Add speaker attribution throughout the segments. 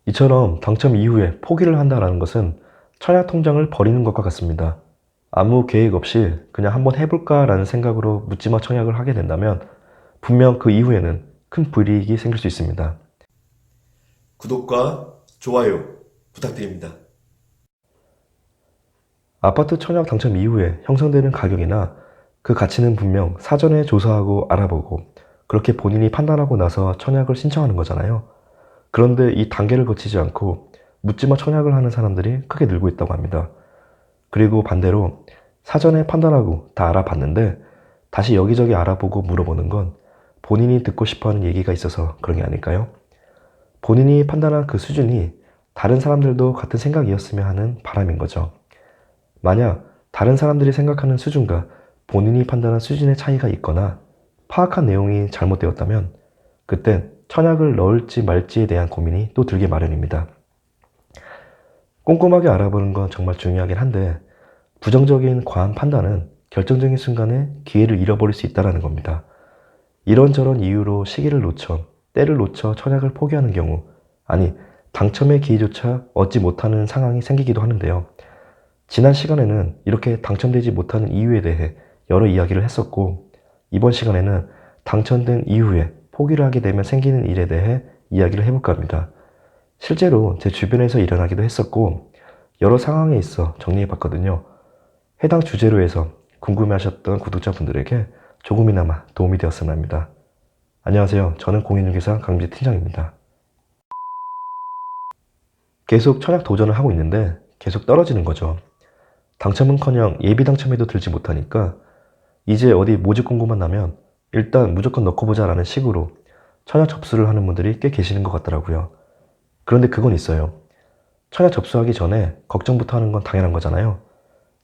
Speaker 1: 이처럼 당첨 이후에 포기를 한다는 것은 청약 통장을 버리는 것과 같습니다. 아무 계획 없이 그냥 한번 해볼까라는 생각으로 묻지마 청약을 하게 된다면 분명 그 이후에는 큰 불이익이 생길 수 있습니다.
Speaker 2: 구독과 좋아요 부탁드립니다.
Speaker 1: 아파트 청약 당첨 이후에 형성되는 가격이나 그 가치는 분명 사전에 조사하고 알아보고 그렇게 본인이 판단하고 나서 청약을 신청하는 거잖아요. 그런데 이 단계를 거치지 않고 묻지마 청약을 하는 사람들이 크게 늘고 있다고 합니다. 그리고 반대로 사전에 판단하고 다 알아봤는데 다시 여기저기 알아보고 물어보는 건 본인이 듣고 싶어하는 얘기가 있어서 그런 게 아닐까요? 본인이 판단한 그 수준이 다른 사람들도 같은 생각이었으면 하는 바람인 거죠. 만약 다른 사람들이 생각하는 수준과 본인이 판단한 수준의 차이가 있거나 파악한 내용이 잘못되었다면 그땐 청약을 넣을지 말지에 대한 고민이 또 들게 마련입니다. 꼼꼼하게 알아보는 건 정말 중요하긴 한데 부정적인 과한 판단은 결정적인 순간에 기회를 잃어버릴 수 있다는 겁니다. 이런저런 이유로 시기를 놓쳐 때를 놓쳐 청약을 포기하는 경우, 아니 당첨의 기회조차 얻지 못하는 상황이 생기기도 하는데요. 지난 시간에는 이렇게 당첨되지 못하는 이유에 대해 여러 이야기를 했었고, 이번 시간에는 당첨된 이후에 포기를 하게 되면 생기는 일에 대해 이야기를 해볼까 합니다. 실제로 제 주변에서 일어나기도 했었고 여러 상황에 있어 정리해봤거든요. 해당 주제로 해서 궁금해하셨던 구독자분들에게 조금이나마 도움이 되었으면 합니다. 안녕하세요. 저는 공인중개사 강민재 팀장입니다. 계속 청약 도전을 하고 있는데 계속 떨어지는 거죠. 당첨은커녕 예비 당첨에도 들지 못하니까 이제 어디 모집 공고만 나면 일단 무조건 넣고 보자라는 식으로 청약 접수를 하는 분들이 꽤 계시는 것 같더라고요. 그런데 그건 있어요. 청약 접수하기 전에 걱정부터 하는 건 당연한 거잖아요.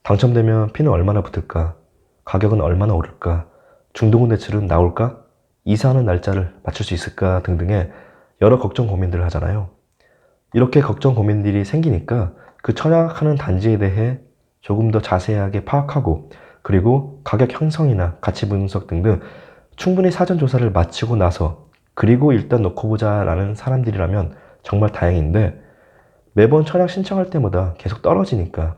Speaker 1: 당첨되면 피는 얼마나 붙을까? 가격은 얼마나 오를까? 중도금 대출은 나올까? 이사하는 날짜를 맞출 수 있을까? 등등의 여러 걱정 고민들을 하잖아요. 이렇게 걱정 고민들이 생기니까 그 청약하는 단지에 대해 조금 더 자세하게 파악하고 그리고 가격 형성이나 가치 분석 등등 충분히 사전 조사를 마치고 나서 그리고 일단 놓고 보자라는 사람들이라면 정말 다행인데 매번 청약 신청할 때마다 계속 떨어지니까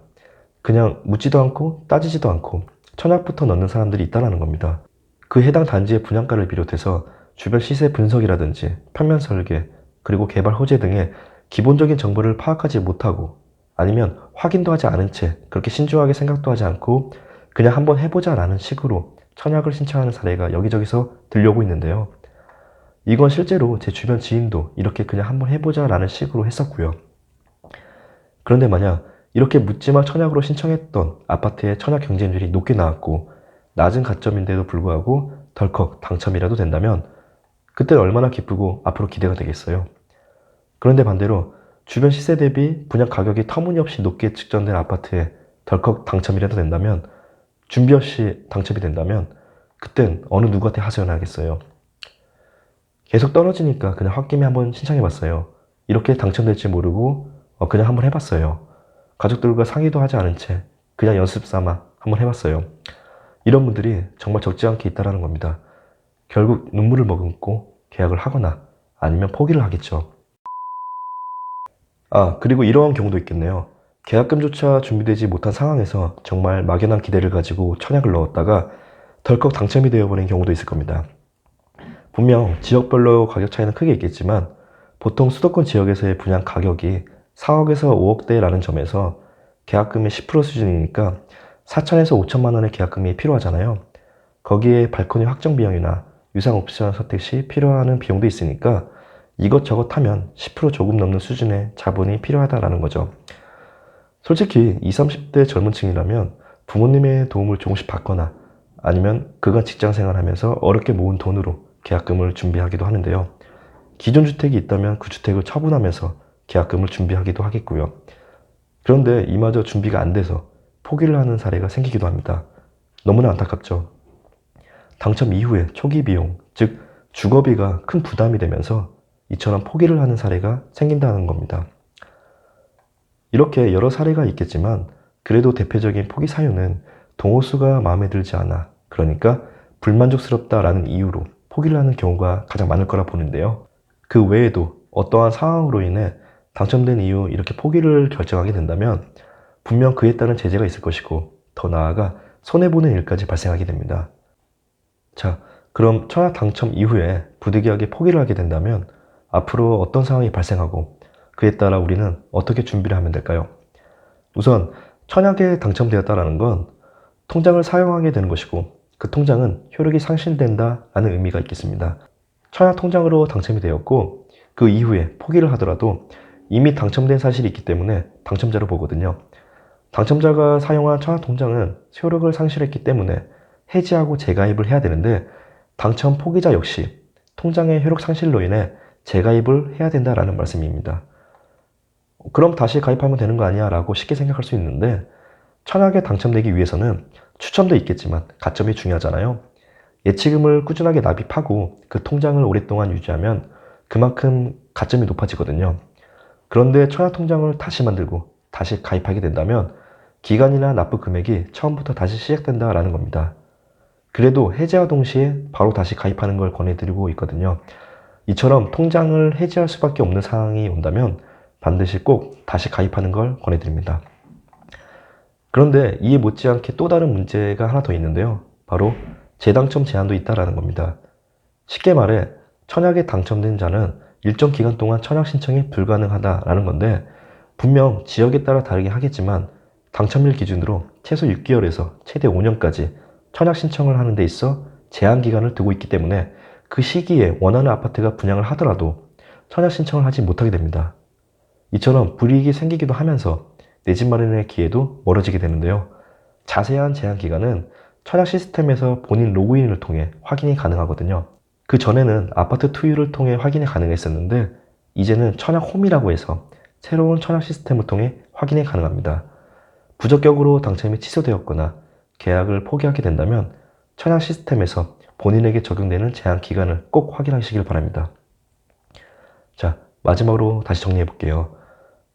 Speaker 1: 그냥 묻지도 않고 따지지도 않고 청약부터 넣는 사람들이 있다는 겁니다. 그 해당 단지의 분양가를 비롯해서 주변 시세 분석이라든지 평면 설계 그리고 개발 호재 등의 기본적인 정보를 파악하지 못하고 아니면 확인도 하지 않은 채 그렇게 신중하게 생각도 하지 않고 그냥 한번 해보자 라는 식으로 청약을 신청하는 사례가 여기저기서 들려오고 있는데요. 이건 실제로 제 주변 지인도 이렇게 그냥 한번 해보자 라는 식으로 했었고요. 그런데 만약 이렇게 묻지마 청약으로 신청했던 아파트의 청약 경쟁률이 높게 나왔고 낮은 가점인데도 불구하고 덜컥 당첨이라도 된다면 그때는 얼마나 기쁘고 앞으로 기대가 되겠어요. 그런데 반대로 주변 시세 대비 분양 가격이 터무니없이 높게 측정된 아파트에 덜컥 당첨이라도 된다면 준비 없이 당첨이 된다면 그땐 어느 누구한테 하소연하겠어요. 계속 떨어지니까 그냥 홧김에 한번 신청해봤어요. 이렇게 당첨될지 모르고 그냥 한번 해봤어요. 가족들과 상의도 하지 않은 채 그냥 연습 삼아 한번 해봤어요. 이런 분들이 정말 적지 않게 있다는 겁니다. 결국 눈물을 머금고 계약을 하거나 아니면 포기를 하겠죠. 그리고 이러한 경우도 있겠네요. 계약금조차 준비되지 못한 상황에서 정말 막연한 기대를 가지고 청약을 넣었다가 덜컥 당첨이 되어버린 경우도 있을 겁니다. 분명 지역별로 가격 차이는 크게 있겠지만 보통 수도권 지역에서의 분양 가격이 4억에서 5억대라는 점에서 계약금의 10% 수준이니까 4천에서 5천만 원의 계약금이 필요하잖아요. 거기에 발코니 확정 비용이나 유상 옵션 선택 시 필요한 비용도 있으니까 이것저것 하면 10% 조금 넘는 수준의 자본이 필요하다는 거죠. 솔직히 20, 30대 젊은 층이라면 부모님의 도움을 조금씩 받거나 아니면 그간 직장 생활하면서 어렵게 모은 돈으로 계약금을 준비하기도 하는데요. 기존 주택이 있다면 그 주택을 처분하면서 계약금을 준비하기도 하겠고요. 그런데 이마저 준비가 안 돼서 포기를 하는 사례가 생기기도 합니다. 너무나 안타깝죠. 당첨 이후에 초기 비용, 즉 주거비가 큰 부담이 되면서 이처럼 포기를 하는 사례가 생긴다는 겁니다. 이렇게 여러 사례가 있겠지만 그래도 대표적인 포기 사유는 동호수가 마음에 들지 않아, 그러니까 불만족스럽다라는 이유로 포기를 하는 경우가 가장 많을 거라 보는데요. 그 외에도 어떠한 상황으로 인해 당첨된 이후 이렇게 포기를 결정하게 된다면 분명 그에 따른 제재가 있을 것이고 더 나아가 손해보는 일까지 발생하게 됩니다. 자, 그럼 청약 당첨 이후에 부득이하게 포기를 하게 된다면 앞으로 어떤 상황이 발생하고 그에 따라 우리는 어떻게 준비를 하면 될까요? 우선 청약에 당첨되었다는 건 통장을 사용하게 되는 것이고 그 통장은 효력이 상실된다라는 의미가 있겠습니다. 청약 통장으로 당첨이 되었고 그 이후에 포기를 하더라도 이미 당첨된 사실이 있기 때문에 당첨자로 보거든요. 당첨자가 사용한 청약 통장은 효력을 상실했기 때문에 해지하고 재가입을 해야 되는데 당첨 포기자 역시 통장의 효력 상실로 인해 재가입을 해야 된다라는 말씀입니다. 그럼 다시 가입하면 되는 거 아니야 라고 쉽게 생각할 수 있는데 청약에 당첨되기 위해서는 추첨도 있겠지만 가점이 중요하잖아요. 예치금을 꾸준하게 납입하고 그 통장을 오랫동안 유지하면 그만큼 가점이 높아지거든요. 그런데 청약 통장을 다시 만들고 다시 가입하게 된다면 기간이나 납부 금액이 처음부터 다시 시작된다라는 겁니다. 그래도 해지와 동시에 바로 다시 가입하는 걸 권해드리고 있거든요. 이처럼 통장을 해지할 수밖에 없는 상황이 온다면 반드시 꼭 다시 가입하는 걸 권해드립니다. 그런데 이에 못지않게 또 다른 문제가 하나 더 있는데요. 바로 재당첨 제한도 있다라는 겁니다. 쉽게 말해 청약에 당첨된 자는 일정 기간 동안 청약 신청이 불가능하다라는 건데 분명 지역에 따라 다르긴 하겠지만 당첨일 기준으로 최소 6개월에서 최대 5년까지 청약 신청을 하는 데 있어 제한 기간을 두고 있기 때문에 그 시기에 원하는 아파트가 분양을 하더라도 청약 신청을 하지 못하게 됩니다. 이처럼 불이익이 생기기도 하면서 내 집 마련의 기회도 멀어지게 되는데요. 자세한 제한 기간은 청약 시스템에서 본인 로그인을 통해 확인이 가능하거든요. 그 전에는 아파트 투유를 통해 확인이 가능했었는데 이제는 청약 홈이라고 해서 새로운 청약 시스템을 통해 확인이 가능합니다. 부적격으로 당첨이 취소되었거나 계약을 포기하게 된다면 청약 시스템에서 본인에게 적용되는 제한 기간을 꼭 확인하시길 바랍니다. 자, 마지막으로 다시 정리해 볼게요.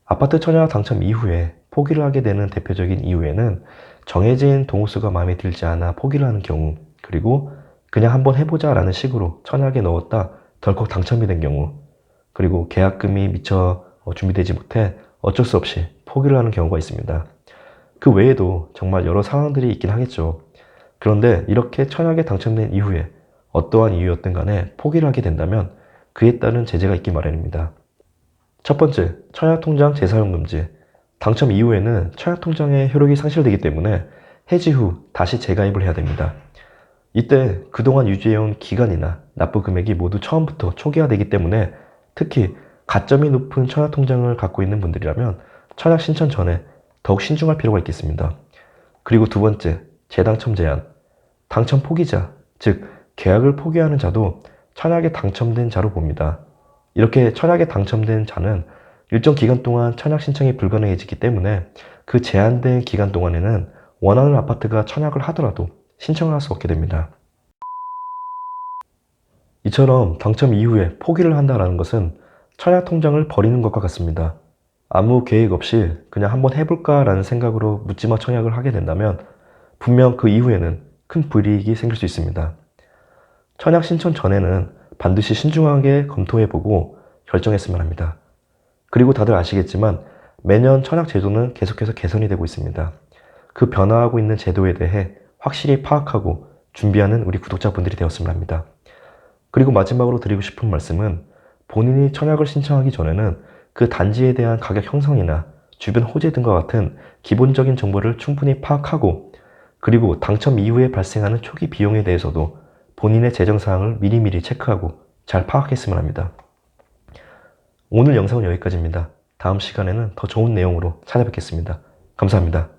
Speaker 1: 아파트 청약 당첨 이후에 포기를 하게 되는 대표적인 이유에는 정해진 동호수가 마음에 들지 않아 포기를 하는 경우, 그리고 그냥 한번 해보자 라는 식으로 청약에 넣었다 덜컥 당첨이 된 경우, 그리고 계약금이 미처 준비되지 못해 어쩔 수 없이 포기를 하는 경우가 있습니다. 그 외에도 정말 여러 상황들이 있긴 하겠죠. 그런데 이렇게 청약에 당첨된 이후에 어떠한 이유였든 간에 포기를 하게 된다면 그에 따른 제재가 있기 마련입니다. 첫 번째, 청약통장 재사용 금지. 당첨 이후에는 청약통장의 효력이 상실되기 때문에 해지 후 다시 재가입을 해야 됩니다. 이때 그동안 유지해온 기간이나 납부 금액이 모두 처음부터 초기화되기 때문에 특히 가점이 높은 청약통장을 갖고 있는 분들이라면 청약 신청 전에 더욱 신중할 필요가 있겠습니다. 그리고 두 번째, 재당첨 제한. 당첨 포기자, 즉 계약을 포기하는 자도 청약에 당첨된 자로 봅니다. 이렇게 청약에 당첨된 자는 일정 기간 동안 청약 신청이 불가능해지기 때문에 그 제한된 기간 동안에는 원하는 아파트가 청약을 하더라도 신청을 할 수 없게 됩니다. 이처럼 당첨 이후에 포기를 한다는 것은 청약 통장을 버리는 것과 같습니다. 아무 계획 없이 그냥 한번 해볼까라는 생각으로 묻지마 청약을 하게 된다면 분명 그 이후에는 큰 불이익이 생길 수 있습니다. 청약 신청 전에는 반드시 신중하게 검토해보고 결정했으면 합니다. 그리고 다들 아시겠지만 매년 청약 제도는 계속해서 개선이 되고 있습니다. 그 변화하고 있는 제도에 대해 확실히 파악하고 준비하는 우리 구독자분들이 되었으면 합니다. 그리고 마지막으로 드리고 싶은 말씀은 본인이 청약을 신청하기 전에는 그 단지에 대한 가격 형성이나 주변 호재 등과 같은 기본적인 정보를 충분히 파악하고 그리고 당첨 이후에 발생하는 초기 비용에 대해서도 본인의 재정 사항을 미리미리 체크하고 잘 파악했으면 합니다. 오늘 영상은 여기까지입니다. 다음 시간에는 더 좋은 내용으로 찾아뵙겠습니다. 감사합니다.